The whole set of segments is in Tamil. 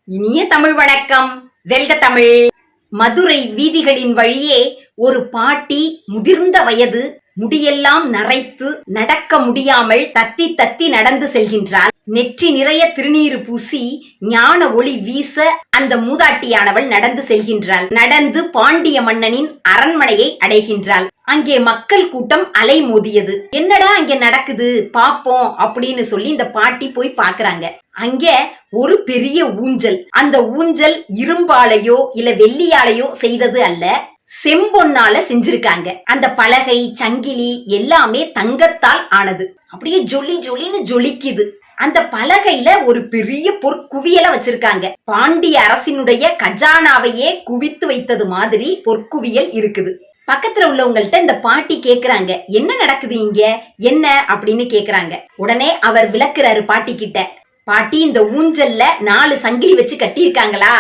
இனிய தமிழ் வணக்கம். வெல்க தமிழ். மதுரை வீதிகளின் வழியே ஒரு பாட்டி, முதிர்ந்த வயது, முடியெல்லாம் நரைத்து நடக்க முடியாமல் தத்தி தத்தி நடந்து செல்கின்றாள். நெற்றி நிறைய திருநீறு பூசி ஞான ஒளி வீச அந்த மூதாட்டியானவள் நடந்து செல்கின்றாள். நடந்து பாண்டிய மன்னனின் அரண்மனையை அடைகின்றாள். அங்கே மக்கள் கூட்டம் அலை மோதியது. என்னடா அங்க நடக்குது பாப்போம் அப்படின்னு சொல்லி இந்த பாட்டி போய் பாக்குறாங்க. அங்க ஒரு பெரிய ஊஞ்சல். அந்த ஊஞ்சல் இரும்பாலையோ இல்ல வெள்ளியாலையோ செய்தது அல்ல, செம்பொன்னால செஞ்சிருக்காங்க. அந்த பலகை, சங்கிலி எல்லாமே தங்கத்தால் ஆனது. அப்படியே ஜொலி ஜொலின்னு ஜொலிக்குது. அந்த பலகையில ஒரு பெரிய பொற்குவியலை வச்சிருக்காங்க. பாண்டிய அரசினுடைய கஜானாவையே குவித்து வைத்தது மாதிரி பொற்குவியல் இருக்குது. பக்கத்துல உள்ளவங்கள்ட்ட இந்த பாட்டி கேக்குறாங்க, என்ன நடக்குது இங்க, என்ன அப்படின்னு கேக்குறாங்க. உடனே அவர் விளக்குறாரு பாட்டி கிட்ட. பாட்டி, இந்த ஊஞ்சல்ல 4 சங்கிலி வச்சு கட்டியிருக்காங்களா,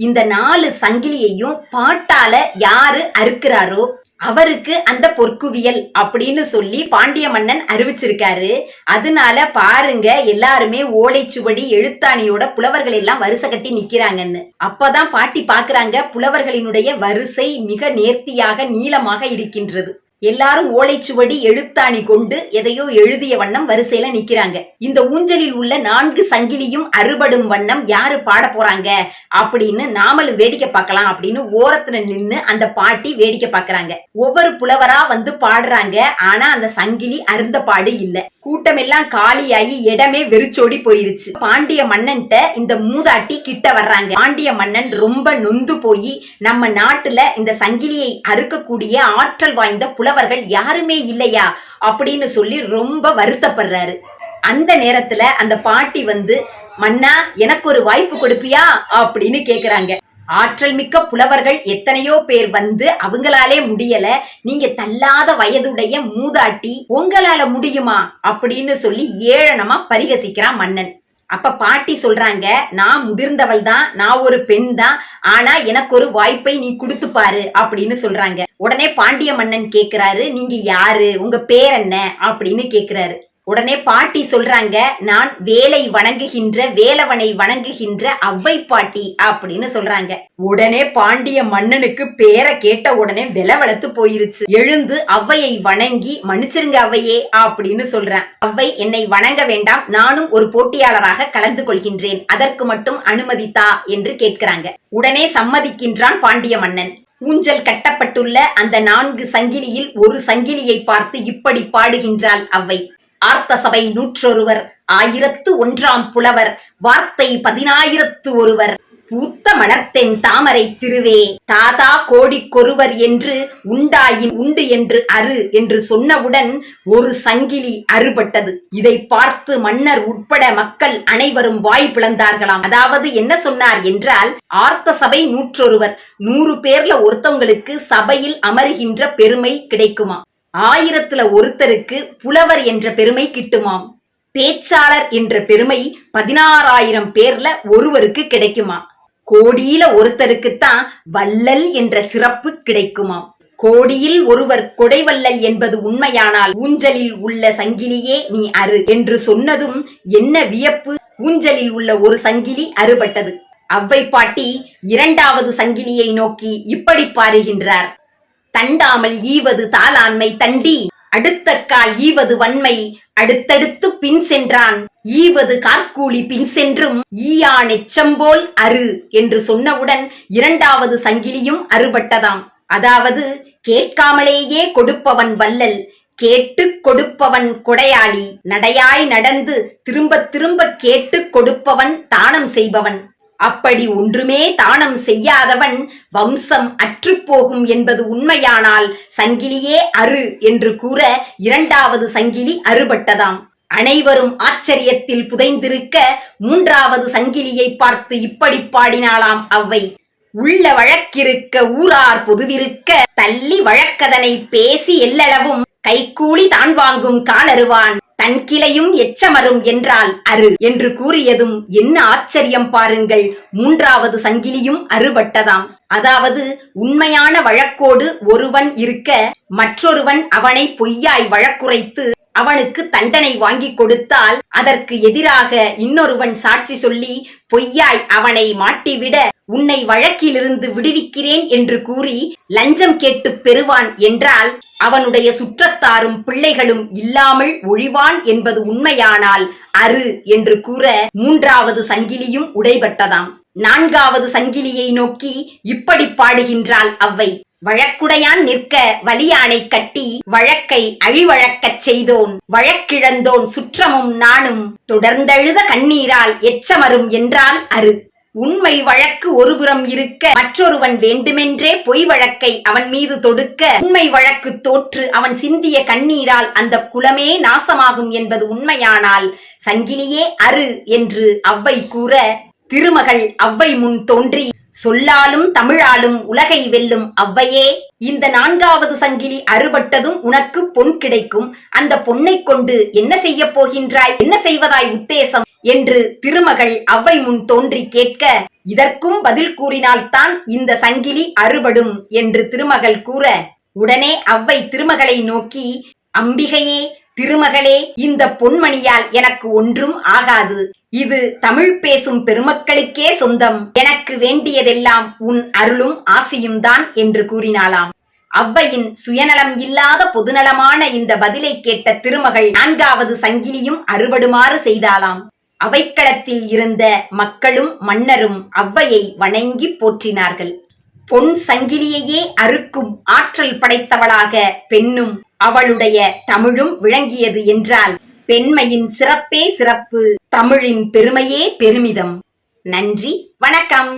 இந்த 4 சங்கிலியையும் பாட்டால யாரு அறுக்கிறாரோ அவருக்கு அந்த பொற்குவியல் அப்படின்னு சொல்லி பாண்டிய மன்னன் அறிவிச்சிருக்காரு. அதனால பாருங்க, எல்லாருமே ஓலைச்சுவடி எழுத்தாணியோட புலவர்கள் எல்லாம் வரிசை கட்டி நிக்கிறாங்கன்னு. அப்பதான் பாட்டி பாக்குறாங்க, புலவர்களினுடைய வரிசை மிக நேர்த்தியாக நீளமாக இருக்கின்றது. எல்லாரும் ஓலைச்சுவடி எழுத்தாணி கொண்டு எதையோ எழுதிய வண்ணம் வரிசையில நிக்கிறாங்க. இந்த ஊஞ்சலில் உள்ள 4 சங்கிலியும் அறுபடும் வண்ணம் யாரு பாட போறாங்க அப்படின்னு நாமளும் வேடிக்கை பார்க்கலாம் அப்படின்னு ஓரத்துல நின்னு அந்த பாட்டி வேடிக்கை பாக்குறாங்க. ஒவ்வொரு புலவரா வந்து பாடுறாங்க. ஆனா அந்த சங்கிலி அருந்த பாடு இல்ல. கூட்டம் எல்லாம் காலியாகி இடமே வெறிச்சோடி போயிருச்சு. பாண்டிய மன்னன்ட்ட இந்த மூதாட்டி கிட்ட வர்றாங்க. பாண்டிய மன்னன் ரொம்ப நொந்து போய், நம்ம நாட்டுல இந்த சங்கிலியை அறுக்கக்கூடிய ஆற்றல் வாய்ந்த புலவர்கள் யாருமே இல்லையா அப்படின்னு சொல்லி ரொம்ப வருத்தப்படுறாரு. அந்த நேரத்துல அந்த பாட்டி வந்து, மன்னா எனக்கு ஒரு வாய்ப்பு கொடுப்பியா அப்படின்னு கேக்குறாங்க. ஆற்றல் மிக்க புலவர்கள் எத்தனையோ பேர் வந்து அவங்களாலே முடியல, நீங்க தள்ளாத வயதுடைய மூதாட்டி உங்களால முடியுமா அப்படின்னு சொல்லி ஏளனமா பரிகசிக்கிறான் மன்னன். அப்ப பாட்டி சொல்றாங்க, நான் முதிர்ந்தவள் தான், நான் ஒரு பெண் தான், ஆனா எனக்கு ஒரு வாய்ப்பை நீ கொடுத்து பாரு அப்படின்னு சொல்றாங்க. உடனே பாண்டிய மன்னன் கேக்குறாரு, நீங்க யாரு, உங்க பேர் என்ன அப்படின்னு கேக்குறாரு. உடனே பாட்டி சொல்றாங்க, நான் வேலை வணங்குகின்ற, வேலவனை வணங்குகின்ற அவ்வை பாட்டி அப்படின்னு சொல்றாங்க. உடனே பாண்டிய மன்னனுக்கு பேரை கேட்ட உடனே வெளவெளத்து போயிருச்சு. எழுந்து அவ்வையை வணங்கி, மன்னிச்சிருங்க அவ்வையே அப்படின்னு சொல்றேன். அவ்வை, என்னை வணங்க வேண்டாம், நானும் ஒரு போட்டியாளராக கலந்து கொள்கின்றேன், அதற்கு மட்டும் அனுமதித்தா என்று கேட்கிறாங்க. உடனே சம்மதிக்கின்றான் பாண்டிய மன்னன். ஊஞ்சல் கட்டப்பட்டுள்ள அந்த 4 சங்கிலியில் ஒரு சங்கிலியை பார்த்து இப்படி பாடுகின்றாள் அவ்வை. ஆர்த்த சபை 101, 1001 புலவர், வார்த்தை 10,000 பூத்த மலர்த்தென் தாமரை திருவே, தாதா கோடிக்கொருவர் என்று உண்டாயின் உண்டு என்று அரு என்று சொன்னவுடன் ஒரு சங்கிலி அறுபட்டது. இதை பார்த்து மன்னர் உட்பட மக்கள் அனைவரும் வாய் பிளந்தார்களாம். அதாவது என்ன சொன்னார் என்றால், ஆர்த்த சபை 101, 100 பேர்ல ஒருத்தவங்களுக்கு சபையில் அமருகின்ற பெருமை கிடைக்குமா, 1000ல ஒருத்தருக்கு புலவர் என்ற பெருமை கிட்டுமாம், பேச்சாளர் என்ற பெருமை 16,000 பேர்ல ஒருவருக்கு கிடைக்குமா, கோடியில ஒருத்தருக்குத்தான் வள்ளல் என்ற சிறப்பு கிடைக்குமாம். கோடியில் ஒருவர் கொடைவள்ளல் என்பது உண்மையானால் ஊஞ்சலில் உள்ள சங்கிலியே நீ அறு என்று சொன்னதும் என்ன வியப்பு, ஊஞ்சலில் உள்ள ஒரு சங்கிலி அறுபட்டது. அவ்வை பாட்டி 2வது சங்கிலியை நோக்கி இப்படி பாருகின்றார். தண்டாமல் ஈவது தாளாண்மை தண்டி, அடுத்த கால் ஈவது வன்மை, அடுத்தடுத்து பின் சென்றான், ஈவது கார்கூலி பின் சென்றும் ஈயான் எச்சம்போல் அரு என்று சொன்னவுடன் 2வது சங்கிலியும் அறுபட்டதாம். அதாவது கேட்காமலேயே கொடுப்பவன் வள்ளல், கேட்டு கொடுப்பவன் கொடையாளி, நடையாய் நடந்து திரும்ப திரும்ப கேட்டு கொடுப்பவன் தானம் செய்பவன், அப்படி ஒன்றுமே தானம் செய்யாதவன் வம்சம் அற்றுப்போகும் என்பது உண்மையானால் சங்கிலியே அறு என்று கூற 2வது சங்கிலி அறுபட்டதாம். அனைவரும் ஆச்சரியத்தில் புதைந்திருக்க 3வது சங்கிலியை பார்த்து இப்படி பாடினாளாம் அவ்வை. உள்ள வழக்கிருக்க ஊரார் பொதுவிருக்க, தள்ளி வழக்கதனை பேசி எல்லளவும், கைக்கூலி தான் வாங்கும் காலருவான், தன் கிளையும் எச்சமரும் என்றால் அரு என்று கூறியதும் என்ன ஆச்சரியம் பாருங்கள், 3வது சங்கிலியும் அறுபட்டதாம். அதாவது உண்மையான வழக்கோடு ஒருவன் இருக்க மற்றொருவன் அவனை பொய்யாய் வழக்குரைத்து அவனுக்கு தண்டனை வாங்கி கொடுத்தால் அதற்கு எதிராக இன்னொருவன் சாட்சி சொல்லி பொய்யாய் அவனை மாட்டிவிட உன்னை வழக்கிலிருந்து விடுவிக்கிறேன் என்று கூறி லஞ்சம் கேட்டு பெறுவான் என்றால் அவனுடைய சுற்றத்தாரும் பிள்ளைகளும் இல்லாமல் ஒழிவான் என்பது உண்மையானால் அறு என்று கூற மூன்றாவது சங்கிலியும் உடைபட்டதாம். நான்காவது சங்கிலியை நோக்கி இப்படி பாடுகின்றாள் அவ்வை. வழக்குடையான் நிற்க வலியானை கட்டி வழக்கை அழிவழக்கச் செய்தோன் வழக்கிழந்தோன் சுற்றமும் நானும் தொடர்ந்தழுத கண்ணீரால் எச்சமரும் என்றால் அரு. உண்மை வழக்கு ஒருபுறம் இருக்க மற்றொருவன் வேண்டுமென்றே பொய் வழக்கை அவன் மீது தொடுக்க உண்மை வழக்கு தோற்று அவன் சிந்திய கண்ணீரால் அந்த குலமே நாசமாகும் என்பது உண்மையானால் சங்கிலியே அரு என்று அவ்வை கூற, திருமகள் அவ்வை முன் தோன்றி சொல்லாலும் தமிழாலும் உலகை வெல்லும் அவ்வையே, இந்த நான்காவது சங்கிலி அறுபட்டதும் உனக்கு பொன் கிடைக்கும். அந்த பொன்னை கொண்டு என்ன செய்ய போகின்றாய், என்ன செய்வதாய் உத்தேசம் என்று திருமகள் அவ்வை முன் தோன்றி கேட்க, இதற்கும் பதில் கூறினால்தான் இந்த சங்கிலி அறுபடும் என்று திருமகள் கூற, உடனே அவ்வை திருமகளை நோக்கி, அம்பிகையே, திருமகளே, இந்த பொன்மணியால் எனக்கு ஒன்றும் ஆகாது. இது தமிழ் பேசும் பெருமக்களுக்கே சொந்தம். எனக்கு வேண்டியதெல்லாம் உன் அருளும் ஆசியும் தான் என்று கூறினாளாம். அவ்வையின் சுயநலம் இல்லாத பொதுநலமான இந்த பதிலை கேட்ட திருமகள் நான்காவது சங்கிலியும் அறுபடுமாறு செய்தாளாம். அவைக்களத்தில் இருந்த மக்களும் மன்னரும் அவ்வையை வணங்கி போற்றினார்கள். பொன் சங்கிலியையே அறுக்கும் ஆற்றல் படைத்தவளாக பெண்ணும் அவளுடைய தமிழும் விளங்கியது என்றால் பெண்மையின் சிறப்பே சிறப்பு, தமிழின் பெருமையே பெருமிதம். நன்றி, வணக்கம்.